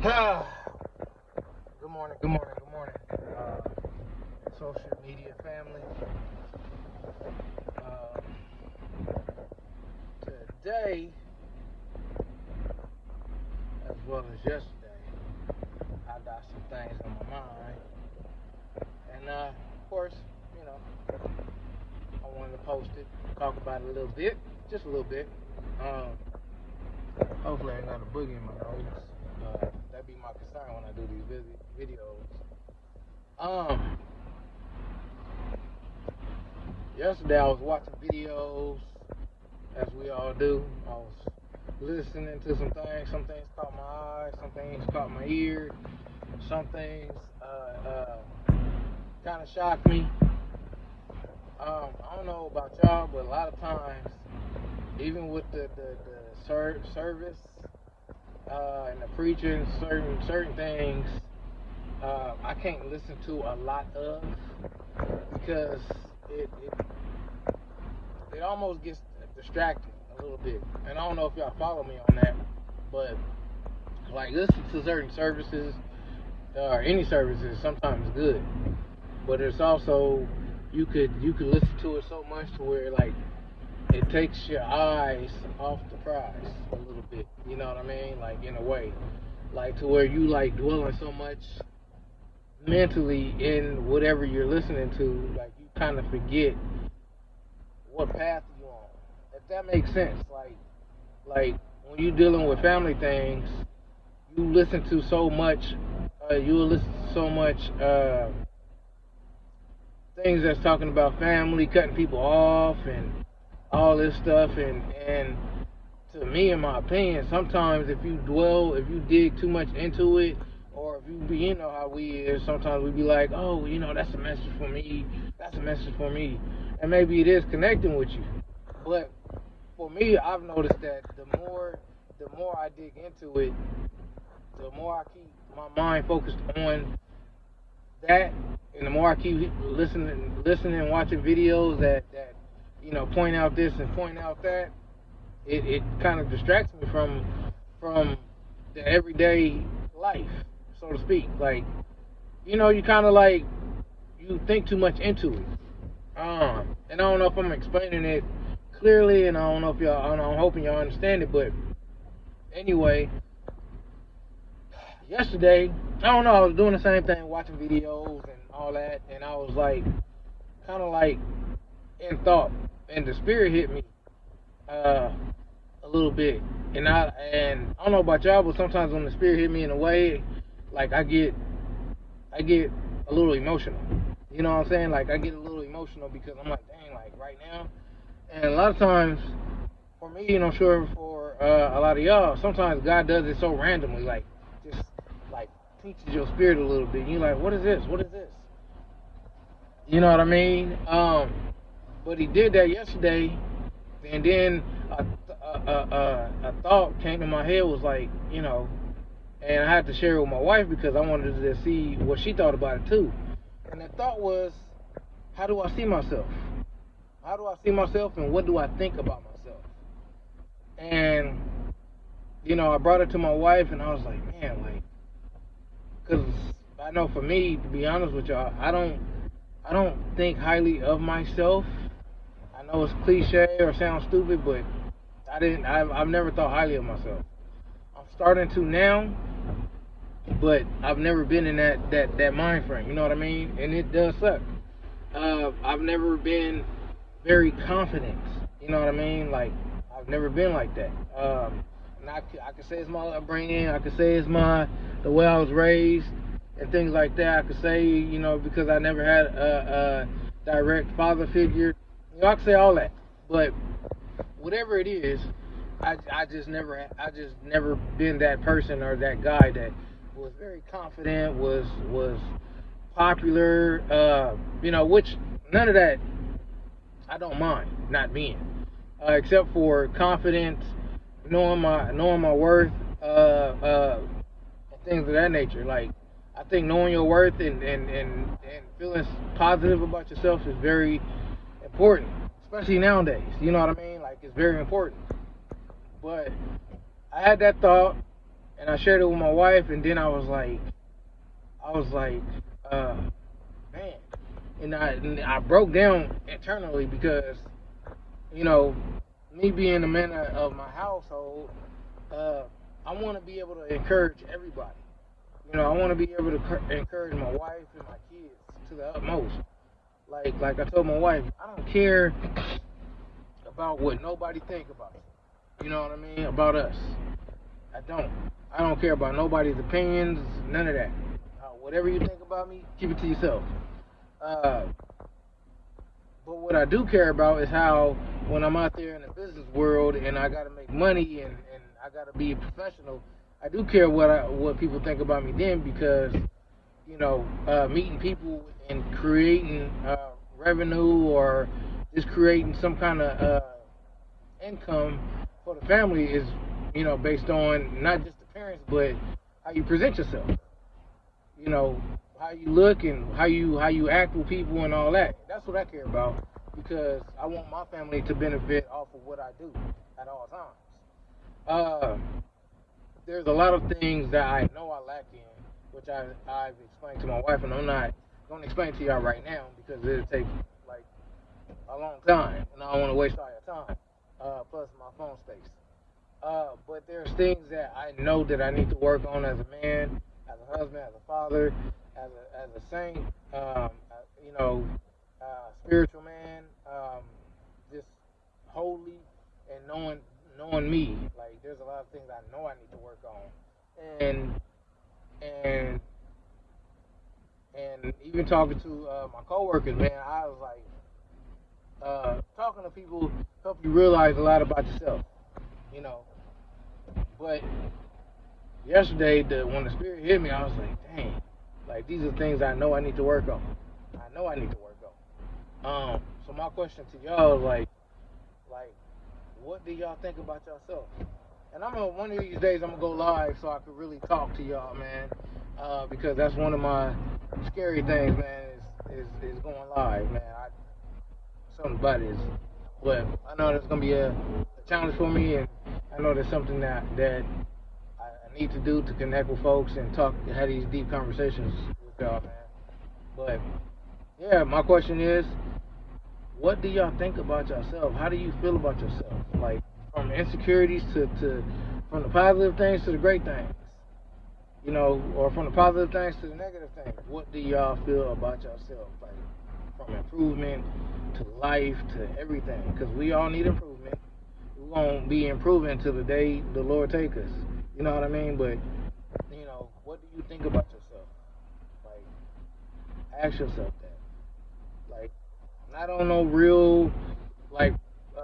Good morning, social media family. Uh, Today, as well as yesterday, I got some things on my mind. And, of course, you know, I wanted to post it, talk about it a little bit, just a little bit. Um, Hopefully I ain't got a boogie in my nose. That'd be my concern when I do these videos. Um, Yesterday I was watching videos, as we all do. I was listening to some things caught my eye, some things caught my ear, some things kind of shocked me. I don't know about y'all, but a lot of times, even with the service and the preaching, certain things, I can't listen to a lot of, because it almost gets distracting a little bit. And I don't know if y'all follow me on that, but like listening to certain services or any services sometimes good, but it's also you could listen to it so much to where like it takes your eyes off the prize a little bit. You know what I mean? Like in a way, like to where you like dwelling so much mentally in whatever you're listening to, like you kind of forget what path you're on. If that makes sense, like when you're dealing with family things, you listen to so much. You listen to so much things that's talking about family, cutting people off, and all this stuff. And to me, in my opinion, sometimes if you dig too much into it, or if you be, you know how we is, sometimes we be like, oh, you know, that's a message for me. That's a message for me. And maybe it is connecting with you. But for me, I've noticed that the more I dig into it, the more I keep my mind focused on that, and the more I keep listening and watching videos that you know point out this and point out that, it kind of distracts me from the everyday life, so to speak. Like, you know, you kind of like you think too much into it. And I don't know if I'm explaining it clearly, and I don't know if I'm hoping y'all understand it, but anyway, yesterday, I don't know, I was doing the same thing, watching videos and all that, and I was like, kind of like in thought, and the spirit hit me a little bit, and I don't know about y'all, but sometimes when the spirit hit me in a way, like I get a little emotional. You know what I'm saying? Like I get a little emotional because I'm like, dang, like right now. And a lot of times, for me, and I'm sure for a lot of y'all, sometimes God does it so randomly, like just like teaches your spirit a little bit. And you're like, what is this? What is this? You know what I mean? But He did that yesterday, and then a thought came to my head, was like, you know, and I had to share it with my wife because I wanted to see what she thought about it too. And the thought was, how do I see myself? How do I see myself, and what do I think about myself? And, you know, I brought it to my wife, and I was like, man, like, because I know for me, to be honest with y'all, I don't think highly of myself. I know it's cliche or sounds stupid, but I've never thought highly of myself. I'm starting to now, but I've never been in that mind frame, you know what I mean? And it does suck. I've never been very confident, you know what I mean? Like, I've never been like that. And I could say it's my upbringing, I could say it's the way I was raised and things like that. I could say, you know, because I never had a direct father figure. You know, I could say all that. But whatever it is, I just never been that person or that guy that was very confident, was popular, you know, which none of that I don't mind not being, except for confidence, knowing my worth, and things of that nature. Like, I think knowing your worth and feeling positive about yourself is very important, especially nowadays. You know what I mean? Like, it's very important. But I had that thought, and I shared it with my wife, and then I was like, uh, man, and I broke down internally because, you know, me being the man of my household, uh, I want to be able to encourage everybody. You know, I want to be able to encourage my wife and my kids to the utmost. Like I told my wife, I don't care about what nobody think about it. You know what I mean? About us. I don't. I don't care about nobody's opinions, none of that. Whatever you think about me, keep it to yourself. Uh, but what I do care about is how when I'm out there in the business world and I gotta make money and I gotta be a professional, I do care what people think about me then because, you know, meeting people and creating revenue or just creating some kind of income for the family is, you know, based on not just appearance but how you present yourself. You know, how you look and how you act with people and all that. That's what I care about because I want my family to benefit off of what I do at all times. Uh, there's a lot of things that I know I lack in, which I've explained to my wife, and I'm not going to explain to y'all right now because it'll take like a long time, and I don't want to waste all your time. Plus my phone space. But there's things that I know that I need to work on as a man, as a husband, as a father, as a saint, you know, spiritual man, just holy and knowing me. Like there's a lot of things I know I need to work on, and and even talking to my coworkers, man, I was like, talking to people help you realize a lot about yourself, you know. But yesterday, when the spirit hit me, I was like, dang, like these are things I know I need to work on. I know I need to work on. So my question to y'all is like, what do y'all think about yourself? And one of these days I'm gonna go live so I can really talk to y'all, man. Because that's one of my scary things, man. Is going live, man. Something about it is, but I know there's gonna be a challenge for me, and I know there's something that I need to do to connect with folks and have these deep conversations with y'all, man. But yeah, my question is, what do y'all think about yourself? How do you feel about yourself? Like from insecurities to from the positive things to the great things, you know, or from the positive things to the negative things. What do y'all feel about yourself? Like from improvement to life to everything, because we all need improvement. We're gonna be improving till the day the Lord take us. You know what I mean? But you know, what do you think about yourself? Like, ask yourself that. Like, not on no real, like,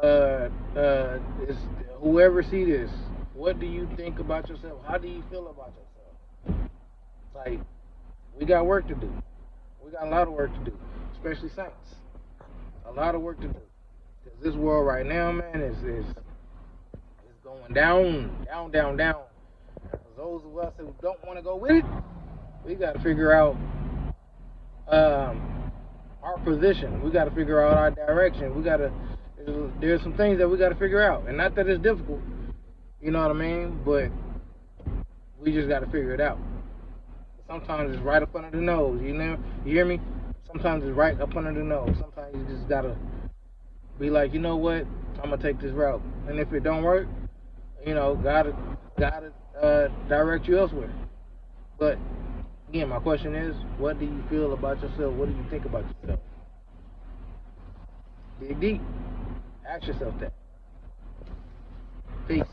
it's, whoever see this, what do you think about yourself? How do you feel about yourself? Like, we got work to do. We got a lot of work to do, especially saints. A lot of work to do. Because this world right now, man, is going down, down, down, down. For those of us who don't want to go with it, we got to figure out our position. We got to figure out our direction. There's some things that we got to figure out, and not that it's difficult. You know what I mean? But we just got to figure it out. Sometimes it's right up under the nose. You know? You hear me? Sometimes it's right up under the nose. Sometimes you just gotta be like, you know what? I'm gonna take this route, and if it don't work, you know, gotta direct you elsewhere. But again, my question is, what do you feel about yourself? What do you think about yourself? Dig deep. Ask yourself that. Peace.